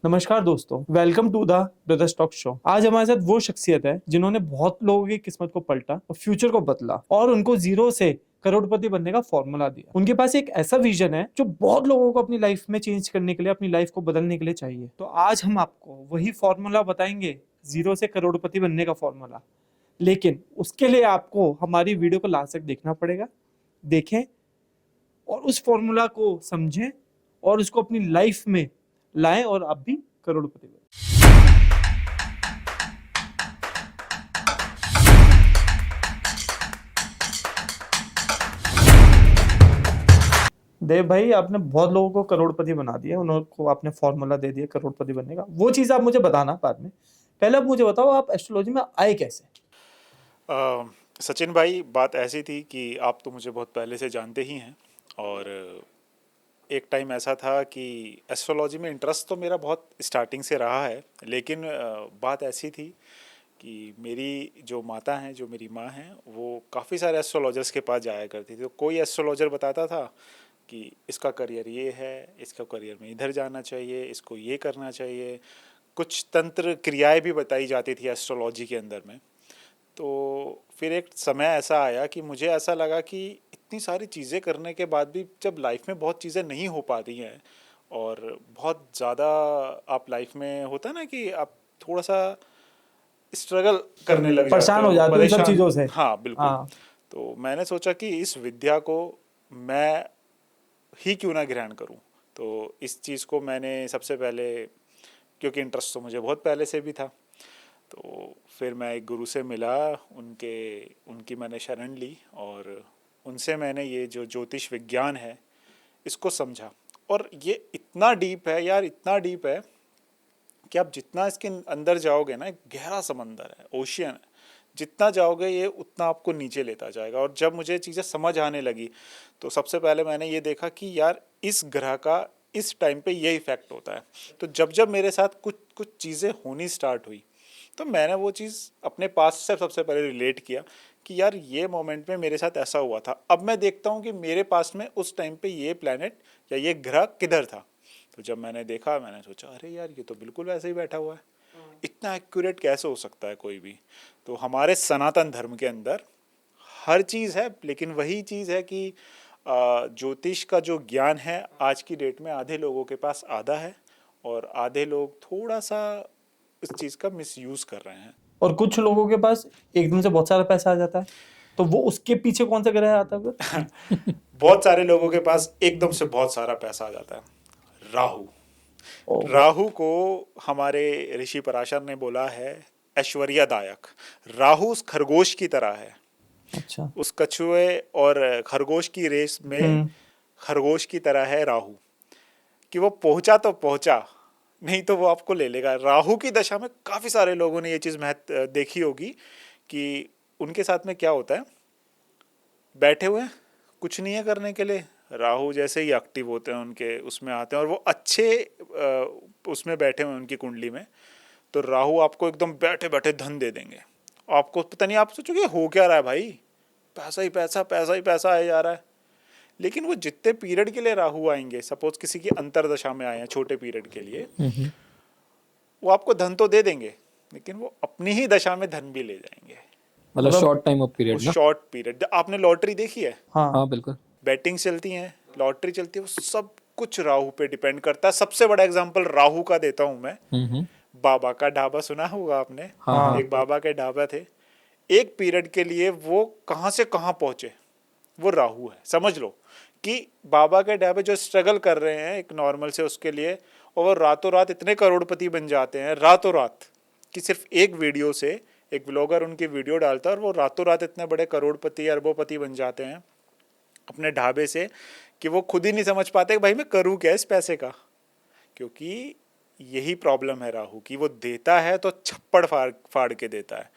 नमस्कार दोस्तों, welcome to the brothers talk show. आज हमारे साथ वो शख्सियत है जिन्होंने बहुत लोगों की किस्मत को पलटा और फ्यूचर को बदला और उनको जीरो से करोड़पति बनने का फॉर्मूला दिया। उनके पास एक ऐसा विजन है जो बहुत लोगों को अपनी लाइफ में चेंज करने के लिए, अपनी लाइफ को बदलने के लिए चाहिए। तो आज हम आपको वही फॉर्मूला बताएंगे, जीरो से करोड़पति बनने का फॉर्मूला। लेकिन उसके लिए आपको हमारी वीडियो को लास्ट तक देखना पड़ेगा। देखें और उस फॉर्मूला को समझें और उसको अपनी लाइफ में लाएं और आप भी करोड़पति बने। देव भाई, आपने बहुत लोगों को करोड़पति बना दिया, उनको आपने फॉर्मूला दे दिया करोड़पति बनने का। वो चीज आप मुझे बताना बाद में। पहले आप मुझे बताओ, आप एस्ट्रोलॉजी में आए कैसे? सचिन भाई, बात ऐसी थी कि आप तो मुझे बहुत पहले से जानते ही हैं और एक टाइम ऐसा था कि एस्ट्रोलॉजी में इंटरेस्ट तो मेरा बहुत स्टार्टिंग से रहा है, लेकिन बात ऐसी थी कि मेरी जो माता हैं, जो मेरी माँ हैं, वो काफ़ी सारे एस्ट्रोलॉजर्स के पास जाया करती थी। तो कोई एस्ट्रोलॉजर बताता था कि इसका करियर ये है, इसका करियर में इधर जाना चाहिए, इसको ये करना चाहिए। कुछ तंत्र क्रियाएं भी बताई जाती थी एस्ट्रोलॉजी के अंदर में। तो फिर एक समय ऐसा आया कि मुझे ऐसा लगा कि इतनी सारी चीज़ें करने के बाद भी जब लाइफ में बहुत चीज़ें नहीं हो पाती हैं और बहुत ज़्यादा आप लाइफ में होता है ना कि आप थोड़ा सा स्ट्रगल करने लग जाते परेशान हो हो, जाते हो इन सब परेशान। चीजों से। हाँ, बिल्कुल। हाँ। तो मैंने सोचा कि इस विद्या को मैं ही क्यों ना ग्रहण करूं। तो इस चीज़ को मैंने सबसे पहले, क्योंकि इंटरेस्ट तो मुझे बहुत पहले से भी था, तो फिर मैं एक गुरु से मिला, उनकी मैंने शरण ली और उनसे मैंने ये जो ज्योतिष विज्ञान है इसको समझा। और ये इतना डीप है यार, इतना डीप है कि आप जितना इसके अंदर जाओगे ना, एक गहरा समंदर है, ओशियन है। जितना जाओगे ये उतना आपको नीचे लेता जाएगा। और जब मुझे चीज़ें समझ आने लगी तो सबसे पहले मैंने ये देखा कि यार इस ग्रह का इस टाइम पे ये इफेक्ट होता है। तो जब जब मेरे साथ कुछ कुछ चीज़ें होनी स्टार्ट हुई तो मैंने वो चीज़ अपने पास से सबसे पहले रिलेट किया कि यार ये मोमेंट में मेरे साथ ऐसा हुआ था। अब मैं देखता हूँ कि मेरे पास में उस टाइम पे ये प्लैनेट या ये ग्रह किधर था। तो जब मैंने देखा, मैंने सोचा अरे यार ये तो बिल्कुल वैसे ही बैठा हुआ है, इतना एक्यूरेट कैसे हो सकता है कोई भी। तो हमारे सनातन धर्म के अंदर हर चीज़ है, लेकिन वही चीज़ है कि ज्योतिष का जो ज्ञान है आज की डेट में आधे लोगों के पास आधा है और आधे लोग थोड़ा सा इस चीज़ का मिसयूज़ कर रहे हैं। और कुछ लोगों के पास एकदम से बहुत सारा पैसा आ जाता है, तो वो उसके पीछे कौन सा ग्रह आता है फिर? बहुत सारे लोगों के पास एकदम से बहुत सारा पैसा आ जाता है। राहु। ओहो। राहु को हमारे ऋषि पराशर ने बोला है ऐश्वर्यदायक। राहु उस खरगोश की तरह है, अच्छा। उस कछुए और खरगोश की रेस में खरगोश की तरह है राहु, कि वो पहुंचा तो पहुंचा, नहीं तो वो आपको ले लेगा। राहु की दशा में काफ़ी सारे लोगों ने ये चीज़ महत्व देखी होगी कि उनके साथ में क्या होता है, बैठे हुए हैं, कुछ नहीं है करने के लिए, राहु जैसे ही एक्टिव होते हैं उनके उसमें आते हैं और वो अच्छे उसमें बैठे हुए उनकी कुंडली में, तो राहु आपको एकदम बैठे बैठे धन दे देंगे। आपको पता नहीं, आप सोचोगे हो क्या रहा है भाई, पैसा ही पैसा, पैसा ही पैसा आया जा रहा है। लेकिन वो जितने पीरियड के लिए राहु आएंगे, सपोज किसी की अंतरदशा में आए हैं छोटे पीरियड के लिए, वो आपको धन तो दे देंगे, लेकिन वो अपनी ही दशा में धन भी ले जाएंगे। मतलब शॉर्ट टाइम ऑफ पीरियड वो ना। शॉर्ट पीरियड, आपने लॉटरी देखी है, हाँ। हाँ बिल्कुल। बैटिंग चलती है, लॉटरी चलती है, वो सब कुछ राहु पे डिपेंड करता है। सबसे बड़ा एग्जांपल राहु का देता हूं मैं। बाबा का ढाबा सुना होगा आपने। हाँ। एक बाबा के ढाबा थे, एक पीरियड के लिए वो कहां से कहां पहुंचे, वो राहु है। समझ लो कि बाबा के ढाबे जो स्ट्रगल कर रहे हैं एक नॉर्मल से उसके लिए, और वो रातों रात इतने करोड़पति बन जाते हैं, रातों रात, कि सिर्फ एक वीडियो से, एक ब्लॉगर उनकी वीडियो डालता है और वो रातों रात इतने बड़े करोड़पति अरबोपति बन जाते हैं अपने ढाबे से, कि वो खुद ही नहीं समझ पाते कि भाई मैं करूँ क्या इस पैसे का। क्योंकि यही प्रॉब्लम है राहु की, वो देता है तो छप्पड़ फाड़ फाड़ के देता है।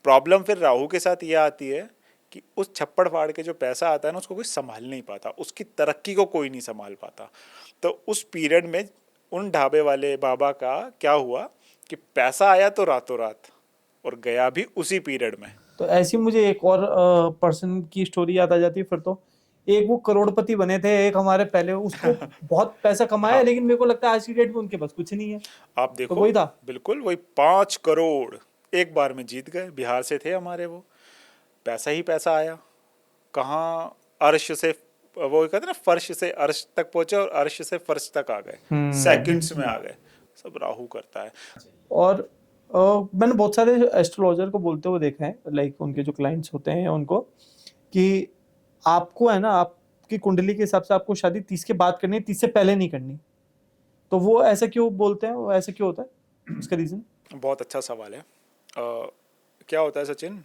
प्रॉब्लम फिर राहु के साथ ये आती है कि उस छप्पड़ फाड़ के जो पैसा आता है ना, उसको कोई संभाल नहीं पाता, उसकी तरक्की को कोई नहीं संभाल पाता। तो उस पीरियड में उन ढाबे वाले बाबा का क्या हुआ कि पैसा आया तो रातों रात और गया भी उसी पीरियड में। तो ऐसी मुझे एक और पर्सन की स्टोरी याद आ जाती है फिर तो। एक वो करोड़पति बने थे, एक हमारे पहले उसको बहुत पैसा कमाया, हाँ। लेकिन मेरे को लगता है आज की डेट में उनके पास कुछ नहीं है। आप तो देखो, वही था। बिल्कुल वही 5 करोड़ एक बार में जीत गए। बिहार से थे हमारे वो, पैसा ही पैसा आया। कहाँ अर्श से, वो कहते हैं ना, फर्श से अर्श तक पहुंचे और अर्श से फर्श तक आ गए, सेकंड्स में आ गए। सब राहु करता है। और मैंने बहुत सारे एस्ट्रोलॉजर को बोलते हुए देखा है, लाइक उनके जो क्लाइंट्स होते हैं उनको, कि आपको है ना, आपकी कुंडली के हिसाब से आपको शादी 30 के बाद करनी है, 30 से पहले नहीं करनी। तो वो ऐसा क्यों बोलते हैं, वो ऐसा क्यों होता है, उसका रीजन? बहुत अच्छा सवाल है। क्या होता है सचिन,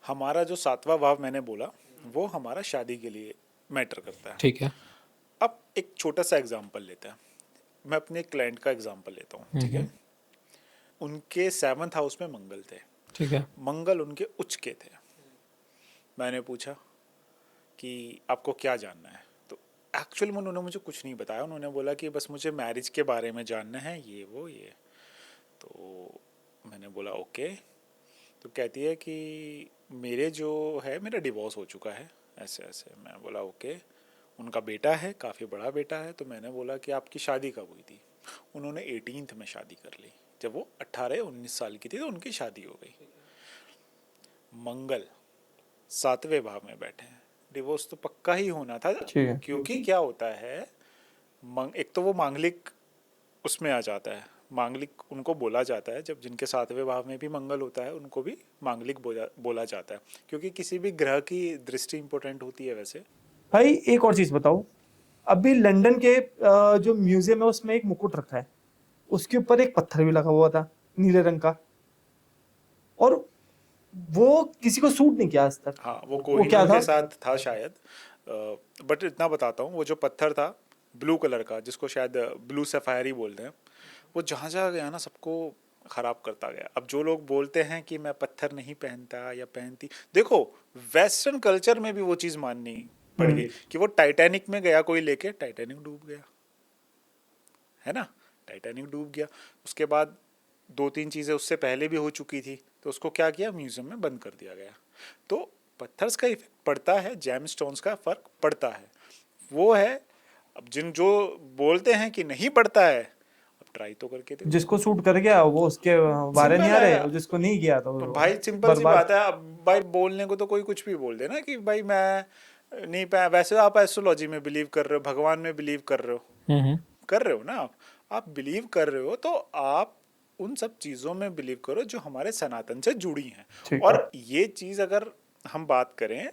हमारा जो 7वां भाव मैंने बोला, वो हमारा शादी के लिए मैटर करता है। ठीक है। अब एक छोटा सा एग्जांपल लेते हैं। मैं अपने क्लाइंट का एग्जांपल लेता हूँ, ठीक है। उनके 7th हाउस में मंगल थे। ठीक है। मंगल उनके उच्च के थे। मैंने पूछा कि आपको क्या जानना है, तो एक्चुअल में उन्होंने मुझे कुछ नहीं बताया। उन्होंने बोला कि बस मुझे मैरिज के बारे में जानना है, ये वो ये। तो मैंने बोला ओके। तो कहती है कि मेरे जो है, मेरा डिवोर्स हो चुका है, ऐसे ऐसे। मैं बोला ओके। उनका बेटा है, काफ़ी बड़ा बेटा है। तो मैंने बोला कि आपकी शादी कब हुई थी? उन्होंने 18th में शादी कर ली। जब वो 18-19 साल की थी तो उनकी शादी हो गई। मंगल 7वें भाव में बैठे हैं, डिवोर्स तो पक्का ही होना था। ठीक है। क्योंकि क्या होता है, एक तो वो मांगलिक उसमें आ जाता है। मांगलिक उनको बोला जाता है, जब जिनके 7वें भाव में भी मंगल होता है उनको भी मांगलिक बोला जाता है, क्योंकि किसी भी ग्रह की दृष्टि इंपॉर्टेंट होती है वैसे। भाई एक और चीज बताओ, अभी लंदन के जो म्यूजियम है उसमें एक मुकुट रखा है, उसके ऊपर एक पत्थर भी लगा हुआ था नीले रंग का, और वो किसी को सूट नहीं किया आज तक। हाँ, वो वो क्या कोहिनूर था? के साथ था शायद। बट इतना बताता हूँ, वो जो पत्थर था ब्लू कलर का, जिसको शायद ब्लू सफायरी बोलते हैं, वो जहाँ जहाँ गया ना सबको खराब करता गया। अब जो लोग बोलते हैं कि मैं पत्थर नहीं पहनता या पहनती, देखो वेस्टर्न कल्चर में भी वो चीज़ माननी पड़ गई कि वो टाइटैनिक में गया कोई लेके, टाइटैनिक डूब गया, है ना। टाइटैनिक डूब गया, उसके बाद 2-3 चीज़ें उससे पहले भी हो चुकी थी, तो उसको क्या किया, म्यूजियम में बंद कर दिया गया। तो पत्थर्स का इफेक्ट पड़ता है, जेम स्टोन्स का फर्क पड़ता है, वो है। अब जो बोलते हैं कि नहीं पड़ता है, अब ट्राई तो करके देखो। जिसको सूट कर गया वो उसके बारे नहीं सिंपल आ रहे, है और जिसको नहीं गया तो तो वो भाई, सिंपल सी बर्बाद। बात है। अब भाई बोलने को तो कोई कुछ भी बोल दे ना कि भाई मैं नहीं पा, वैसे आप एस्ट्रोलॉजी में बिलीव कर रहे हो, भगवान में बिलीव कर रहे हो, कर रहे हो ना आप बिलीव कर रहे हो, तो आप उन सब चीज़ों में बिलीव करो जो हमारे सनातन से जुड़ी हैं। ठीक है। और ये चीज़ अगर हम बात करें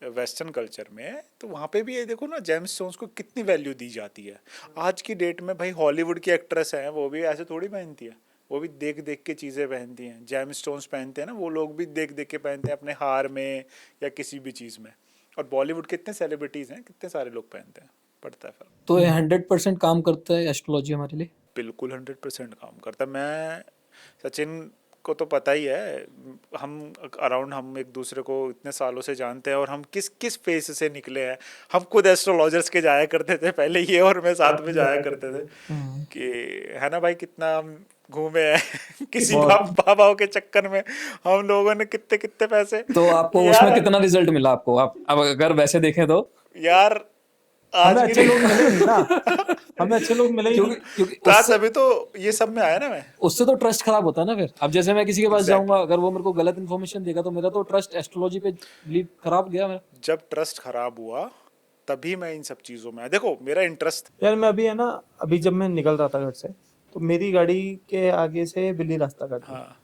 वेस्टर्न कल्चर में, तो वहाँ पे भी ये देखो ना, जेम स्टोन्स को कितनी वैल्यू दी जाती है। आज की डेट में भाई हॉलीवुड की एक्ट्रेस हैं, वो भी ऐसे थोड़ी पहनती है, वो भी देख देख के चीज़ें पहनती हैं। जेम स्टोन्स पहनते हैं ना, वो लोग भी देख देख के पहनते हैं अपने हार में या किसी भी चीज़ में। और बॉलीवुड के कितने सेलिब्रिटीज़ हैं, कितने सारे लोग पहनते हैं, पड़ता है फर्क। तो ये 100% काम करता है एस्ट्रोलॉजी हमारे लिए? बिल्कुल 100% काम करता है। मैं सचिन को तो पता ही है, हम अराउंड, हम एक दूसरे को इतने सालों से जानते हैं, और हम किस किस फेज से निकले हैं। हम खुद एस्ट्रोलॉजर्स के जाया करते थे पहले, ये और मैं साथ में जाया करते थे कि, है ना भाई, कितना हम घूमे हैं किसी बाबाओं के चक्कर में हम लोगों ने कितने कितने पैसे। तो आपको उसमें यार, कितना रिजल्ट मिला आपको? आप अब अगर वैसे देखें तो यार हमें आज की अच्छे लोग मिले नहीं ना, हमें अच्छे लोग मिले ही क्योंकि नहीं। क्योंकि तो अभी तो ये सब में आया ना मैं। उससे तो ट्रस्ट खराब होता है ना फिर। अब जैसे मैं किसी के पास Exactly. जाऊंगा, अगर वो मेरे को गलत इन्फॉर्मेशन देगा, तो मेरा तो ट्रस्ट एस्ट्रोलॉजी पे बिलीव खराब गया मेरा। जब ट्रस्ट खराब हुआ तभी मैं इन सब चीज़ों में, देखो मेरा इंटरेस्ट। यार मैं अभी है ना, अभी जब मैं निकल रहा था घर से, तो मेरी गाड़ी के आगे से बिल्ली रास्ता काट दी। हाँ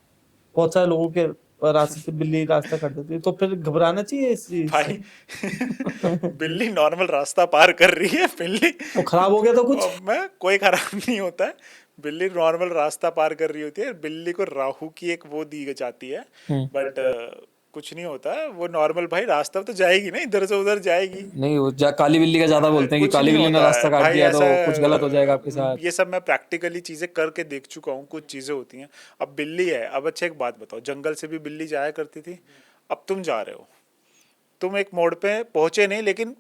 बहुत सारे लोगों के रास्ते से बिल्ली रास्ता काट देती है, तो फिर घबराना चाहिए इस चीज से। भाई बिल्ली नॉर्मल रास्ता पार कर रही है, बिल्ली तो खराब हो गया तो कुछ? अब मैं कोई खराब नहीं होता है। बिल्ली नॉर्मल रास्ता पार कर रही होती है, बिल्ली को राहु की एक वो दी जाती है, बट कुछ नहीं होता है, वो नॉर्मल भाई रास्ता तो जाएगी ना, इधर से उधर जाएगी। नहीं, वो काली बिल्ली का ज्यादा बोलते हैं कि कुछ काली नहीं बिल्ली ने होता रास्ता है काट भाई, दिया तो ऐसा कुछ गलत हो जाएगा आपके साथ। ये सब मैं प्रैक्टिकली चीजें करके देख चुका हूँ। कुछ चीजें होती हैं। अब बिल्ली है, अब अच्छा एक बात बताओ, जंगल से भी बिल्ली जाया करती थी। अब तुम जा रहे हो, तुम एक मोड़ पे पहुंचे नहीं, लेकिन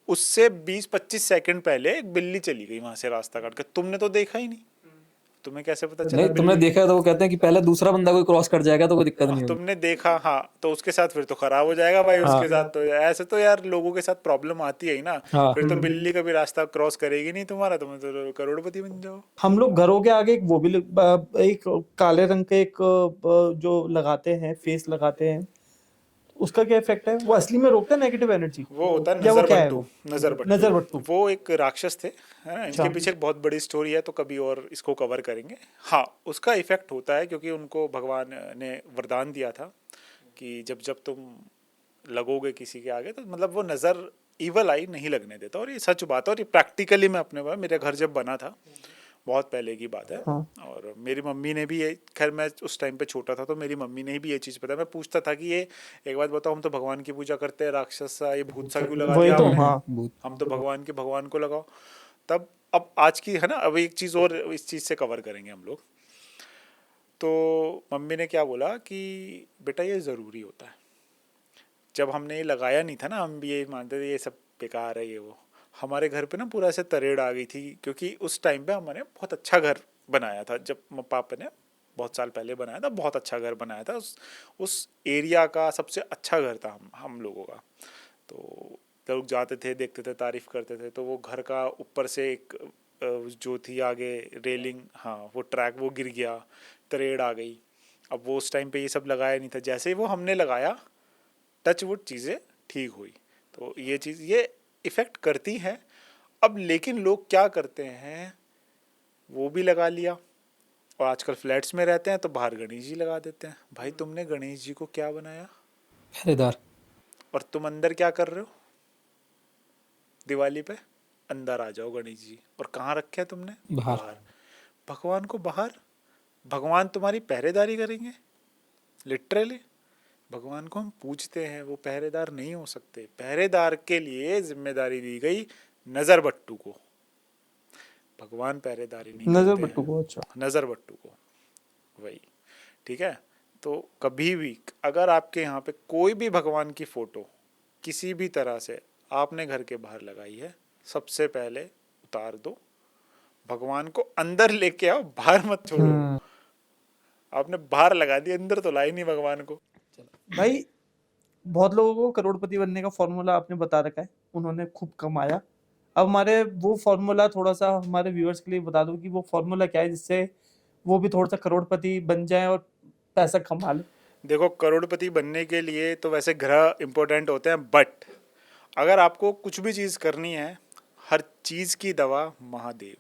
उससे 20-25 सेकंड पहले एक बिल्ली चली गई वहां से रास्ता काट के, तुमने तो देखा ही नहीं, तुम्हें कैसे पता चला? नहीं, तुमने देखा है तो वो कहते हैं कि पहले दूसरा बंदा कोई क्रॉस कर जाएगा तो कोई दिक्कत नहीं होगी। तुमने देखा, हाँ, तो उसके साथ फिर तो खराब हो जाएगा भाई, हाँ। उसके साथ तो ऐसे तो यार लोगों के साथ प्रॉब्लम आती है ही ना। हाँ। फिर तो बिल्ली कभी रास्ता क्रॉस करेगी नहीं तुम्हारा, तुम तो करोड़पति बन जाओ। हम लोग घरों के आगे एक वो भी एक काले रंग के एक जो लगाते हैं, फेस लगाते हैं, उसका क्या इफेक्ट है? वो असली में रोकता है नेगेटिव एनर्जी वो होता है या वो नजर क्या है? बट्टू। वो नजर नजर बट्टू बट्टू। वो एक राक्षस थे, है ना। इनके अच्छा। पीछे एक बहुत बड़ी स्टोरी है, तो कभी और इसको कवर करेंगे। हाँ, उसका इफेक्ट होता है क्योंकि उनको भगवान ने वरदान दिया था कि जब जब तुम लगोगे किसी के आगे, तो मतलब वो नज़र इवल आई नहीं लगने देता। और ये सच बात है, और ये प्रैक्टिकली मैं अपने मेरे घर जब बना था, बहुत पहले की बात है। हाँ। और मेरी मम्मी ने भी ये, खैर मैं उस टाइम पे छोटा था तो मेरी मम्मी ने भी ये चीज़ पता, मैं पूछता था कि ये एक बात बताओ, हम तो भगवान की पूजा करते हैं, राक्षस सा ये भूत सा क्यों लगा वही दिया तो, आपने? हाँ। हम तो भगवान को लगाओ। तब अब आज की है ना, अब एक चीज़ और इस चीज़ से कवर करेंगे हम लोग। तो मम्मी ने क्या बोला कि बेटा ये ज़रूरी होता है। जब हमने ये लगाया नहीं था ना, हम भी ये मानते थे ये सब बेकार है ये वो, हमारे घर पे ना पूरा ऐसे तरेड़ आ गई थी, क्योंकि उस टाइम पे हमने बहुत अच्छा घर बनाया था। जब पापा ने बहुत साल पहले बनाया था, बहुत अच्छा घर बनाया था, उस एरिया का सबसे अच्छा घर था हम लोगों का। तो लोग जाते थे, देखते थे, तारीफ करते थे। तो वो घर का ऊपर से एक जो थी आगे रेलिंग, हाँ, वो ट्रैक वो गिर गया, तरेड़ आ गई। अब वो उस टाइम पे ये सब लगाया नहीं था, जैसे ही वो हमने लगाया टच वुड चीज़ें ठीक हुई। तो ये चीज़ ये इफ़ेक्ट करती है। अब लेकिन लोग क्या करते हैं, वो भी लगा लिया, और आजकल फ्लैट्स में रहते हैं तो बाहर गणेश जी लगा देते हैं। भाई तुमने गणेश जी को क्या बनाया, पहरेदार। और तुम अंदर क्या कर रहे हो दिवाली पे? अंदर आ जाओ गणेश जी, और कहाँ रखे हैं तुमने? बाहर। भगवान को बाहर। भगवान तुम्हारी पहरेदारी करेंगे? लिटरली भगवान को हम पूजते हैं, वो पहरेदार नहीं हो सकते। पहरेदार के लिए जिम्मेदारी दी गई नजर बट्टू को, भगवान पहरेदारी नहीं नजर करते बट्टू हैं। को, अच्छा। नजर बट्टू को, वही, ठीक है। तो कभी भी अगर आपके यहाँ पे कोई भी भगवान की फोटो किसी भी तरह से आपने घर के बाहर लगाई है, सबसे पहले उतार दो। भगवान को अंदर लेके आओ, बाहर मत छोड़ो। आपने बाहर लगा दिया, अंदर तो लाई नहीं भगवान को। भाई बहुत लोगों को करोड़पति बनने का फॉर्मूला आपने बता रखा है, उन्होंने खूब कमाया। अब हमारे वो फॉर्मूला थोड़ा सा हमारे व्यूअर्स के लिए बता दो कि वो फॉर्मूला क्या है, जिससे वो भी थोड़ा सा करोड़पति बन जाए और पैसा कमा ले। देखो, करोड़पति बनने के लिए तो वैसे ग्रह इंपॉर्टेंट होते हैं, बट अगर आपको कुछ भी चीज़ करनी है, हर चीज़ की दवा महादेव,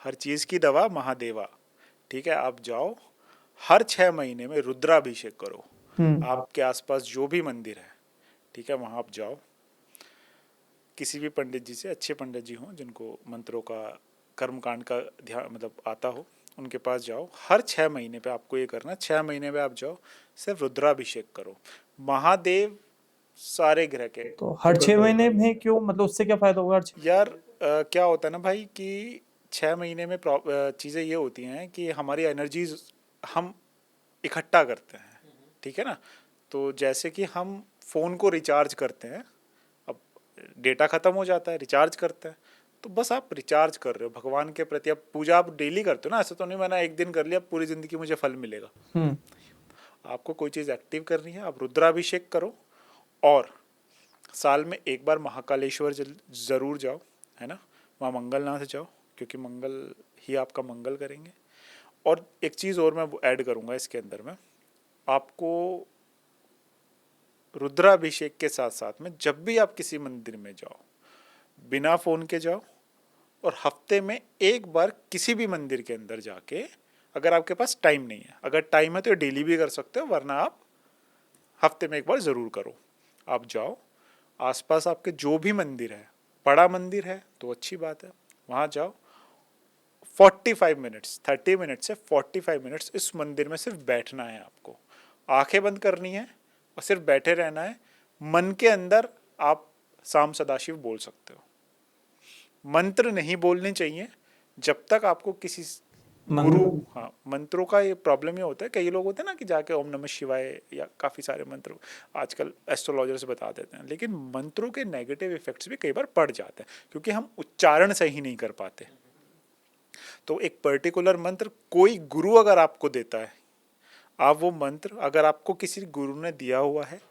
हर चीज़ की दवा महादेवा, ठीक है। आप जाओ, हर 6 महीने में रुद्राभिषेक करो। आपके आसपास जो भी मंदिर है, ठीक है, वहाँ आप जाओ, किसी भी पंडित जी से, अच्छे पंडित जी हों जिनको मंत्रों का, कर्मकांड का ध्यान मतलब आता हो, उनके पास जाओ। हर 6 महीने पे आपको ये करना, 6 महीने पे आप जाओ, सिर्फ रुद्राभिषेक करो। महादेव सारे ग्रह के, तो हर 6 महीने में क्यों, मतलब उससे क्या फायदा होगा? यार क्या होता है ना भाई कि 6 महीने में चीज़ें ये होती हैं कि हमारी एनर्जीज हम इकट्ठा करते हैं, ठीक है ना। तो जैसे कि हम फ़ोन को रिचार्ज करते हैं, अब डेटा ख़त्म हो जाता है, रिचार्ज करते हैं, तो बस आप रिचार्ज कर रहे हो भगवान के प्रति। अब पूजा आप डेली करते हो ना, ऐसा तो नहीं मैंने एक दिन कर लिया पूरी ज़िंदगी मुझे फल मिलेगा। आपको कोई चीज़ एक्टिव करनी है, आप रुद्राभिषेक करो, और साल में एक बार महाकालेश्वर ज़रूर जाओ, है ना। वहाँ मंगलनाथ जाओ, क्योंकि मंगल ही आपका मंगल करेंगे। और एक चीज़ और मैं ऐड करूँगा इसके अंदर में, आपको रुद्राभिषेक के साथ साथ में जब भी आप किसी मंदिर में जाओ, बिना फ़ोन के जाओ, और हफ्ते में एक बार किसी भी मंदिर के अंदर जाके, अगर आपके पास टाइम नहीं है, अगर टाइम है तो डेली भी कर सकते हो, वरना आप हफ्ते में एक बार ज़रूर करो। आप जाओ, आसपास आपके जो भी मंदिर है, बड़ा मंदिर है तो अच्छी बात है, वहाँ जाओ, 45 मिनट्स, 30 मिनट से 45 मिनट्स इस मंदिर में सिर्फ बैठना है आपको। आंखें बंद करनी है और सिर्फ बैठे रहना है। मन के अंदर आप साम सदाशिव बोल सकते हो, मंत्र नहीं बोलने चाहिए जब तक आपको किसी गुरु, हाँ, मंत्रों का ये प्रॉब्लम ये होता है, कई लोग होते हैं ना कि जाके ओम नमः शिवाय या काफ़ी सारे मंत्र आजकल एस्ट्रोलॉजर्स बता देते हैं, लेकिन मंत्रों के नेगेटिव इफेक्ट्स भी कई बार पड़ जाते हैं क्योंकि हम उच्चारण सही नहीं कर पाते। तो एक पर्टिकुलर मंत्र कोई गुरु अगर आपको देता है, आप वो मंत्र अगर आपको किसी गुरु ने दिया हुआ है,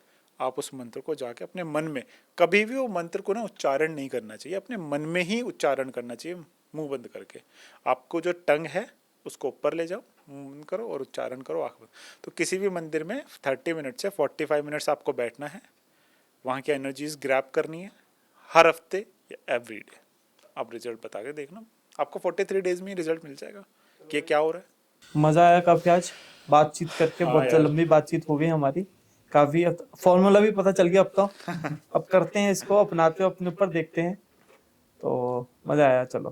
आप उस मंत्र को जाके अपने मन में, कभी भी वो मंत्र को ना उच्चारण नहीं करना चाहिए, अपने मन में ही उच्चारण करना चाहिए, मुंह बंद करके। आपको जो टंग है उसको ऊपर ले जाओ, मुंह बंद करो और उच्चारण करो आँख बंद। तो किसी भी मंदिर में 30 मिनट से 45 मिनट्स आपको बैठना है, वहाँ की एनर्जीज ग्रैब करनी है हर हफ्ते या एवरी डे। आप रिजल्ट बता के देखना, आपको 43 डेज में ही रिजल्ट मिल जाएगा कि क्या हो रहा है। मजा आया काफी आज बातचीत करके, हाँ बहुत यार। लंबी बातचीत हो गई हमारी काफी। फॉर्मूला भी पता चल गया अब तो। अब करते हैं इसको, अपनाते हैं अपने ऊपर, देखते हैं। तो मजा आया, चलो।